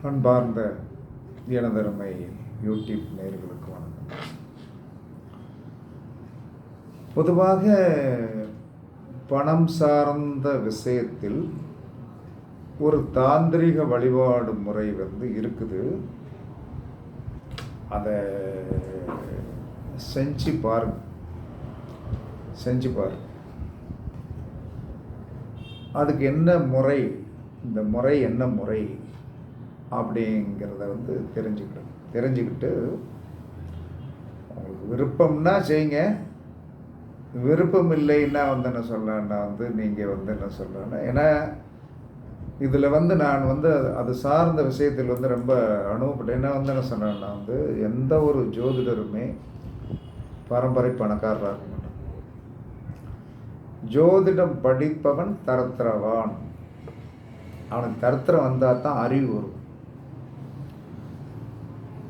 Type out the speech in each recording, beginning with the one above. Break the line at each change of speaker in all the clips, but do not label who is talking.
அன்பார்ந்த எனதருமை யூடியூப் நேயர்களுக்கு வணக்கம். பொதுவாக பணம் சார்ந்த விஷயத்தில் ஒரு தாந்திரிக வழிபாடு முறை இருக்குது. அதை செஞ்சு பாருங்க. அதுக்கு என்ன முறை, இந்த முறை என்ன முறை அப்படிங்கிறத தெரிஞ்சுக்கிட்டு உங்களுக்கு விருப்பம்னா செய்யுங்க. விருப்பம் இல்லைன்னா என்ன சொல்லலான்னா நீங்கள் என்ன சொல்லலான்னா, ஏன்னா இதில் நான் அது சார்ந்த விஷயத்தில் ரொம்ப அனுபவப்பட்டேன். என்ன சொன்னேன்னா எந்த ஒரு ஜோதிடருமே பரம்பரை பணக்காரராக இருக்க மாட்டான். ஜோதிடம் படிப்பவன் தரத்திரவான். அவனுக்கு தரத்திரம் வந்தால் தான் அறிவு வரும்.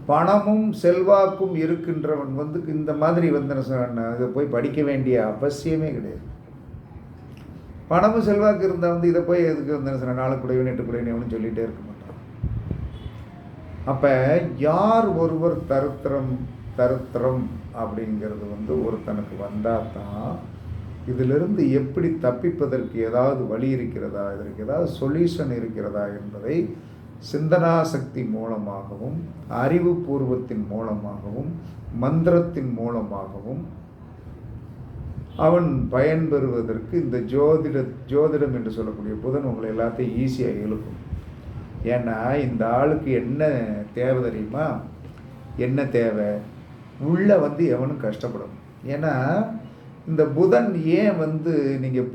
பணமும் செல்வாக்கும் இருக்கின்றவன் இந்த மாதிரி இதை போய் படிக்க வேண்டிய அவசியமே கிடையாது. பணமும் செல்வாக்கு இருந்தால் இதை போய் எதுக்கு நாலு குடைவன் எட்டு குடைவன் சொல்லிகிட்டே இருக்க மாட்டான். அப்போ யார் ஒருவர் தருத்திரம் அப்படிங்கிறது ஒருத்தனுக்கு வந்தால் தான் இதிலிருந்து எப்படி தப்பிப்பதற்கு ஏதாவது வழி இருக்கிறதா, இதற்கு ஏதாவது சொல்யூஷன் இருக்கிறதா என்பதை சிந்தனா சக்தி மூலமாகவும் அறிவுபூர்வத்தின் மூலமாகவும் மந்திரத்தின் மூலமாகவும் அவன் பயன்பெறுவதற்கு இந்த ஜோதிடம் என்று சொல்லக்கூடிய புதன் உங்களை எல்லாத்தையும் ஈஸியாக எழுப்பும். ஏன்னா இந்த ஆளுக்கு என்ன தேவை தெரியுமா? என்ன தேவை? உள்ளே எவனும் கஷ்டப்படும். ஏன்னா இந்த புதன் ஏன் நீங்கள்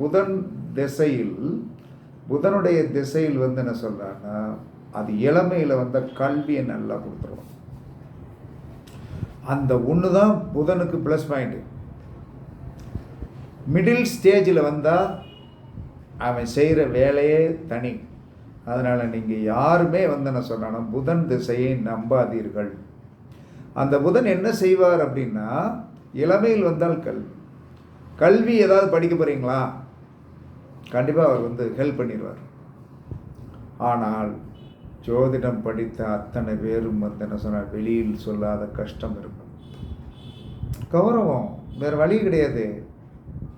புதனுடைய திசையில் என்ன சொல்கிறான்னா, அது இளமையில் கல்வியை நல்லா கொடுத்துருவோம். அந்த ஒன்று தான் புதனுக்கு ப்ளஸ் பாயிண்ட்டு. மிடில் ஸ்டேஜில் வந்தால் அவன் செய்கிற வேலையே தனி. அதனால் நீங்கள் யாருமே என்ன சொன்னான்னா புதன் திசையை நம்பாதீர்கள். அந்த புதன் என்ன செய்வார் அப்படின்னா, இளமையில் வந்தால் கல்வி ஏதாவது படிக்க போகிறீங்களா, கண்டிப்பாக அவர் ஹெல்ப் பண்ணிடுவார். ஆனால் ஜோதிடம் படித்த அத்தனை பேரும் என்ன சொன்னார், வெளியில் சொல்லாத கஷ்டம் இருக்கும். கௌரவம் வேறு வழி கிடையாது.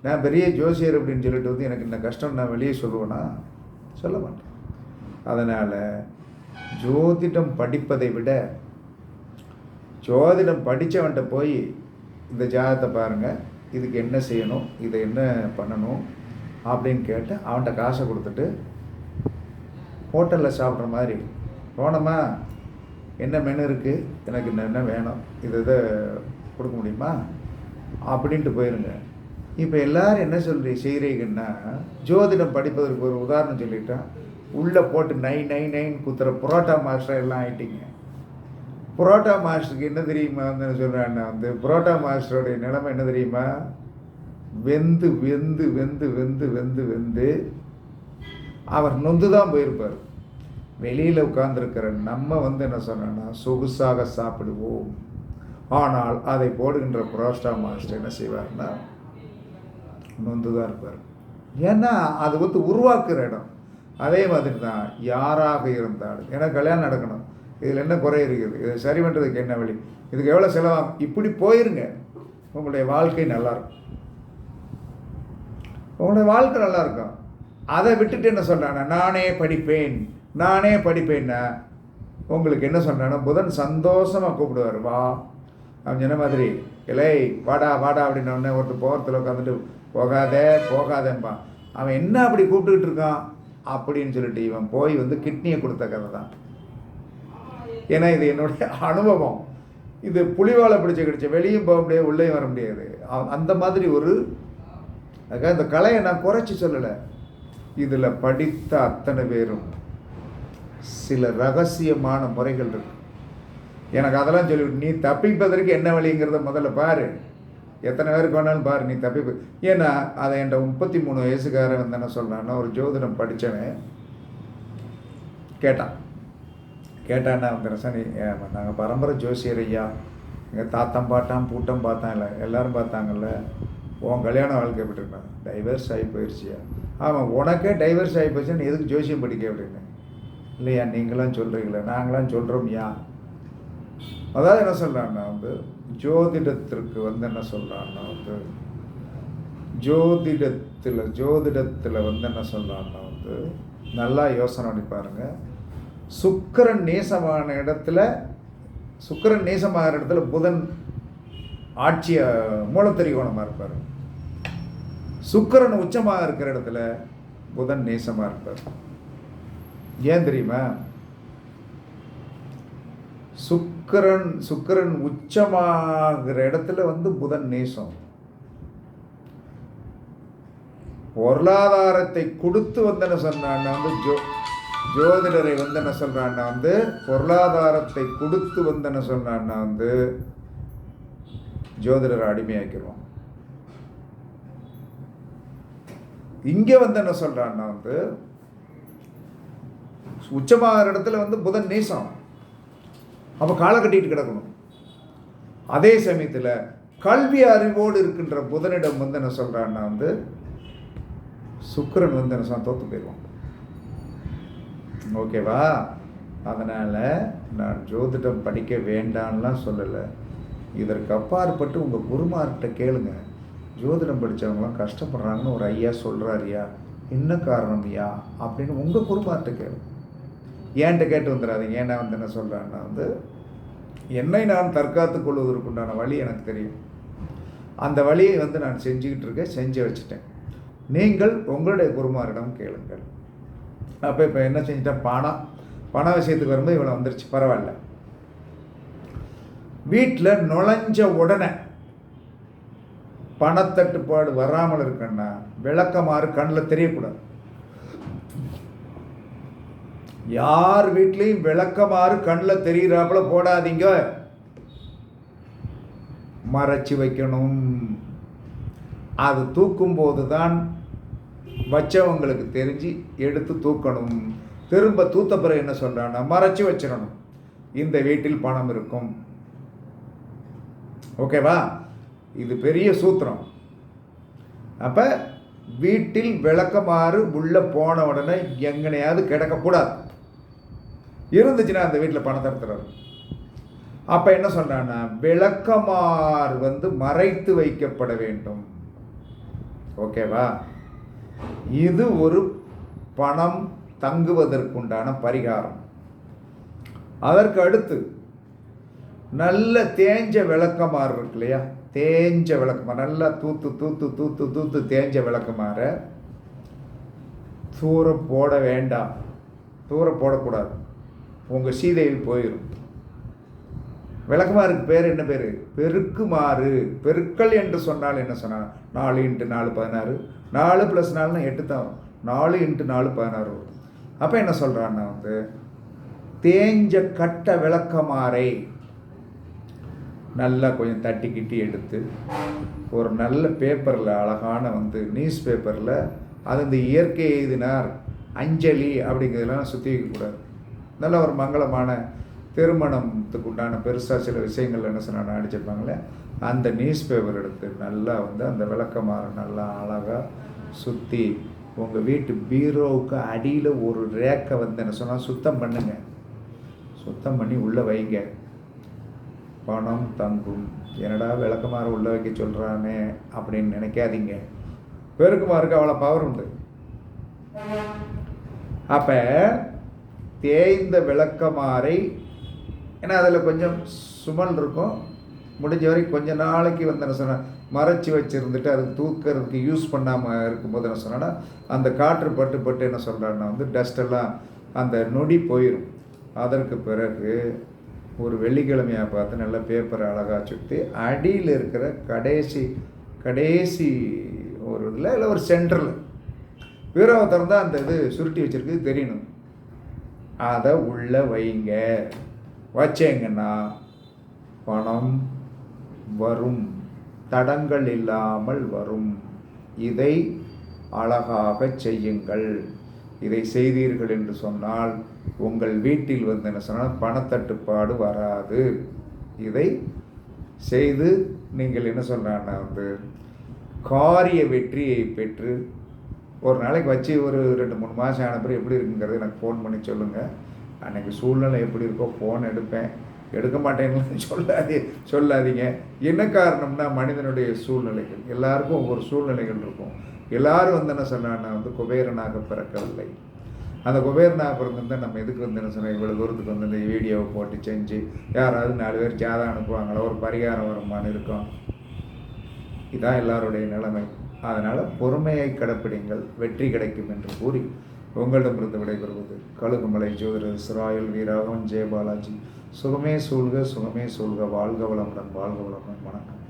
நான் பெரிய ஜோசியர் அப்படின்னு சொல்லிட்டு எனக்கு இந்த கஷ்டம் நான் வெளியே சொல்லுவேன்னா சொல்ல மாட்டேன். அதனால் ஜோதிடம் படிப்பதை விட ஜோதிடம் படித்தவன்ட்ட போய் இந்த ஜாதகத்தை பாருங்கள், இதுக்கு என்ன செய்யணும், இதை என்ன பண்ணணும் அப்படின்னு கேட்டு அவன்கிட்ட காசை கொடுத்துட்டு ஹோட்டலில் சாப்பிட்ற மாதிரி போனோமா, என்ன மெனு இருக்குது, எனக்கு என்ன வேணும், இதை கொடுக்க முடியுமா அப்படின்ட்டு போயிருங்க. இப்போ எல்லோரும் என்ன செய்கிறீங்கன்னா, ஜோதிடம் படிப்பதற்கு ஒரு உதாரணம் சொல்லிட்டேன், உள்ளே போட்டு நைன் குத்துற புரோட்டா மாஸ்டர் எல்லாம் ஆகிட்டீங்க. புரோட்டா மாஸ்டருக்கு என்ன தெரியுமா சொல்கிறேன்னா, புரோட்டா மாஸ்டருடைய நிலைமை என்ன தெரியுமா? வெந்து வெந்து வெந்து வெந்து வெந்து வெந்து அவர் நொந்து தான் போயிருப்பார். வெளியில் உட்கார்ந்துருக்கிற நம்ம என்ன சொன்னோன்னா சொகுசாக சாப்பிடுவோம். ஆனால் அதை போடுகின்ற புரோட்டா மாஸ்டர் என்ன செய்வார்னா நொந்து தான் இருப்பார். ஏன்னா அது உருவாக்குற இடம். அதே மாதிரி தான் யாராக இருந்தாலும், ஏன்னா கல்யாணம் நடக்கணும், இதில் என்ன குறை இருக்குது, இதை சரி பண்ணுறதுக்கு என்ன வழி, இதுக்கு எவ்வளோ செலவாகும், இப்படி போயிருங்க. உங்களுடைய வாழ்க்கை நல்லாயிருக்கும். உங்களுடைய வாழ்க்கை நல்லாயிருக்கும். அதை விட்டுட்டு என்ன சொல்கிறாங்கன்னா நானே படிப்பேன்னா உங்களுக்கு என்ன சொல்கிறான்னா புதன் சந்தோஷமாக கூப்பிடுவார். வா அவன் சொன்ன மாதிரி இலை வாடா அப்படின்னோடனே ஒருத்தர் போகிறத்துல உட்காந்துட்டு போகாதேன்பா. அவன் என்ன அப்படி கூப்பிட்டுக்கிட்டு இருக்கான் அப்படின்னு சொல்லிட்டு இவன் போய் கிட்னியை கொடுத்த கதை தான். ஏன்னா இது என்னுடைய அனுபவம். இது புலிவாலை பிடிச்ச வெளியும் போக முடியாது, உள்ளேயும் வர முடியாது. அந்த மாதிரி அதுக்காக இந்த கலையை நான் குறைச்சி சொல்லலை. இதில் படித்த அத்தனை பேரும் சில ரகசியமான முறைகள் இருக்கு. எனக்கு அதெல்லாம் சொல்லிவிட்டு நீ தப்பிப்பதற்கு என்ன வழிங்கிறத முதல்ல பாரு. எத்தனை பேருக்கு வேணாலும் பாரு, நீ தப்பிப்பு. ஏன்னா அதை என்கிட்ட 33 வயசுக்காரன் என்ன சொல்கிறான்னா, ஒரு ஜோதிடம் படித்தவன் கேட்டான்னா ரசனி, நாங்கள் பரம்பரை ஜோசியர் ஐயா, எங்கள் தாத்தம் பாட்டான் பூட்டம் பார்த்தான்ல, எல்லோரும் பார்த்தாங்கல்ல, உன் கல்யாண வாழ்க்கை எப்படி இருக்கான், டைவர்ஸ் ஆகி போயிடுச்சியா? ஆமாம், உனக்கே டைவர்ஸ் ஆகி போச்சுன்னு எதுக்கு ஜோசியம் படிக்க அப்படின்னு. இல்லையா? நீங்களாம் சொல்கிறீங்களே, நாங்களாம் சொல்கிறோம்யா. அதாவது என்ன சொல்கிறான்னா வந்து ஜோதிடத்திற்கு வந்து என்ன சொல்கிறான்னா வந்து ஜோதிடத்தில் வந்து என்ன சொல்கிறான்னா வந்து நல்லா யோசனை பண்ணி பாருங்கள். சுக்கிரன் நேசமான இடத்துல, சுக்கிரன் நேசமாகிற இடத்துல புதன் ஆட்சிய மூலத்திரிகோணமாக இருப்பார். சுக்கிரன் உச்சமாக இருக்கிற இடத்துல புதன் நேசமாக இருப்பார். ஏன் தெரியுமா? சுக்கிரன் உச்சமாகிற இடத்துல வந்து புதன் நேசம். பொருளாதாரத்தை கொடுத்து வந்து என்ன சொன்னான்னா வந்து ஜோதிடரை வந்து என்ன சொல்றான்னா வந்து பொருளாதாரத்தை கொடுத்து வந்து என்ன சொன்னான்னா வந்து ஜோதிடரை அடிமையாக்கிடுவோம். இங்க வந்து என்ன சொல்றான்னா வந்து உச்சமாகிற இடத்துல வந்து புதன் நேசம். அப்போ காலை கட்டிட்டு கிடக்கணும். அதே சமயத்தில் கல்வி அறிவோடு இருக்கின்ற புதனிடம் வந்து என்ன சொல்றான்னா வந்து சுக்கிரன் வந்து என்ன தோத்து போயிடுவான். ஓகேவா? அதனால் நான் ஜோதிடம் படிக்க வேண்டான்லாம் சொல்லலை. இதற்கு அப்பாற்பட்டு உங்கள் குருமார்கிட்ட கேளுங்க. ஜோதிடம் படித்தவங்களாம் கஷ்டப்படுறாங்கன்னு ஒரு ஐயா சொல்கிறாரியா, என்ன காரணம் ஐயா அப்படின்னு உங்கள் குருமார்கிட்ட கேளுங்க. ஏன்ட்ட கேட்டு வந்துடாதீங்க. ஏன்னா வந்து என்ன சொல்கிறான்னா வந்து என்னை நான் தற்காத்து கொள்வதற்குண்டான வழி எனக்கு தெரியும். அந்த வழியை வந்து நான் செஞ்சுக்கிட்டு இருக்கேன், செஞ்சு வச்சுட்டேன். நீங்கள் உங்களுடைய குருமாரிடம் கேளுங்கள். அப்போ இப்போ என்ன செஞ்சிட்டேன், பண விஷயத்துக்கு வரும்போது இவ்வளோ வந்துருச்சு, பரவாயில்ல. வீட்டில் நுழைஞ்ச உடனே பணத்தட்டுப்பாடு வராமல் இருக்குன்னா விளக்கமாறு கண்ணில் தெரியக்கூடாது. யார் வீட்லையும் விளக்கமாறு கண்ணில் தெரிகிறாப்புல போடாதீங்க, மறைச்சி வைக்கணும். அது தூக்கும்போது தான் வச்சவங்களுக்கு தெரிஞ்சு எடுத்து தூக்கணும். திரும்ப தூத்த பிறகு என்ன சொல்றான்னா மறைச்சி வச்சிடணும். இந்த வீட்டில் பணம் இருக்கும். ஓகேவா? இது பெரிய சூத்திரம். அப்ப வீட்டில் விளக்கமாறு உள்ள போன உடனே எங்கனையாவது கிடக்கக்கூடாது. இருந்துச்சுன்னா அந்த வீட்டில் பணத்தை எடுத்துறாரு. அப்ப என்ன சொல்றான்னா விளக்கமாறு வந்து மறைத்து வைக்கப்பட வேண்டும். ஓகேவா? இது ஒரு பணம் தங்குவதற்குண்டான பரிகாரம். அதற்கு அடுத்து நல்ல தேஞ்ச விளக்கமாறு இருக்கு இல்லையா, தேஞ்ச விளக்கமாறு நல்லா தூத்து தூத்து தூத்து தூத்து தேஞ்ச விளக்கமாற தூர போட வேண்டாம். தூர போடக்கூடாது, உங்கள் சீதையில் போயிடும். விளக்குமாருக்கு பேர் என்ன பேர்? பெருக்குமாறு. பெருக்கல் என்று சொன்னால் என்ன சொன்னால் 4 × 4 16, 4 + 4 8 தான் வரும். 4 × 4 16 வரும். அப்போ என்ன சொல்கிறான்னா வந்து தேஞ்ச கட்ட விளக்கமாறை நல்லா கொஞ்சம் தட்டி கிட்டி எடுத்து ஒரு நல்ல பேப்பரில், அழகான வந்து நியூஸ் பேப்பரில், அது இந்த இயற்கை எழுதினார் அஞ்சலி அப்படிங்கிறதுலாம் சுற்றி வைக்கக்கூடாது. நல்ல ஒரு மங்களமான திருமணத்துக்கு உண்டான பெருசாக சில விஷயங்கள் என்ன சொன்னால் அடிச்சிருப்பாங்களே, அந்த நியூஸ் பேப்பர் எடுத்து நல்லா வந்து அந்த விளக்கமாற நல்லா அழகாக சுற்றி உங்கள் வீட்டு பீரோவுக்கு அடியில் ஒரு ரேக்கை வந்து என்ன சொன்னால் சுத்தம் பண்ணுங்க. சுத்தம் பண்ணி உள்ளே வைங்க. பணம் தங்கும். என்னடா விளக்கமாற உள்ளே வைக்க சொல்கிறானே அப்படின்னு நினைக்காதீங்க. பெருக்குமாருக்கு அவ்வளோ பவர் உண்டு. அப்போ தேய்ந்த விளக்கமாறை, ஏன்னா அதில் கொஞ்சம் சுமல் இருக்கும், முடிஞ்ச வரைக்கும் கொஞ்ச நாளைக்கு வந்து என்ன சொன்னால் மறைச்சி வச்சுருந்துட்டு அதுக்கு தூக்கிறதுக்கு யூஸ் பண்ணாமல் இருக்கும்போது என்ன சொன்னால் அந்த காற்று பட்டு பட்டு என்ன சொல்கிறான்னா வந்து டஸ்டெல்லாம் அந்த நொடி போயிடும். அதற்கு பிறகு ஒரு வெள்ளிக்கிழமையாக பார்த்து நல்ல பேப்பரை அழகாக சுற்றி அடியில் இருக்கிற கடைசி ஒரு இதில் இல்லை ஒரு சென்டரில் பீரோவை திறந்தால் அந்த இது சுருட்டி வச்சுருக்கு தெரியணும். அதை உள்ளே வைங்க. வச்சேங்கன்னா பணம் வரும், தடங்கள் இல்லாமல் வரும். இதை அழகாக செய்யுங்கள். இதை செய்தீர்கள் என்று சொன்னால் உங்கள் வீட்டில் வந்து என்ன சொன்னால் பணத்தட்டுப்பாடு வராது. இதை செய்து நீங்கள் என்ன சொன்னா வந்து காரிய வெற்றியை பெற்று ஒரு நாளைக்கு வச்சு ஒரு 2-3 மாதம் ஆன பிறகு எப்படி இருக்குங்கிறது எனக்கு ஃபோன் பண்ணி சொல்லுங்கள். அன்றைக்கி சூழ்நிலை எப்படி இருக்கோ ஃபோன் எடுப்பேன். எடுக்க மாட்டேன்னு சொல்லாதீங்க. என்ன காரணம்னா மனிதனுடைய சூழ்நிலைகள். எல்லாருக்கும் ஒவ்வொரு சூழ்நிலைகள் இருக்கும். எல்லாரும் வந்து என்ன சொன்னான்னா வந்து குபேரனாக பிறக்கவில்லை. அந்த குபேரனாக பிறந்திருந்தால் நம்ம எதுக்கு வந்து என்ன சொன்னால் இவ்வளோ தூரத்துக்கு வந்து இந்த வீடியோவை போட்டு செஞ்சு யாராவது 4 பேர் ஜாதகம் அனுப்புவாங்களோ, ஒரு பரிகாரம் வருமானு இருக்கும். இதுதான் எல்லாருடைய நிலைமை. அதனால் பொறுமையை கடைப்பிடிங்கள், வெற்றி கிடைக்கும் என்று கூறி உங்களிடமிருந்து விடைபெறுவது கழுகுமலை ஜோதிடர் இஸ்ராயல் வீராகவன் ஜெயபாலாஜி. சுகமே சூழ்க, சுகமே சூழ்க. வாழ்க வளமுடன், வாழ்க வளமுடன். வணக்கம்.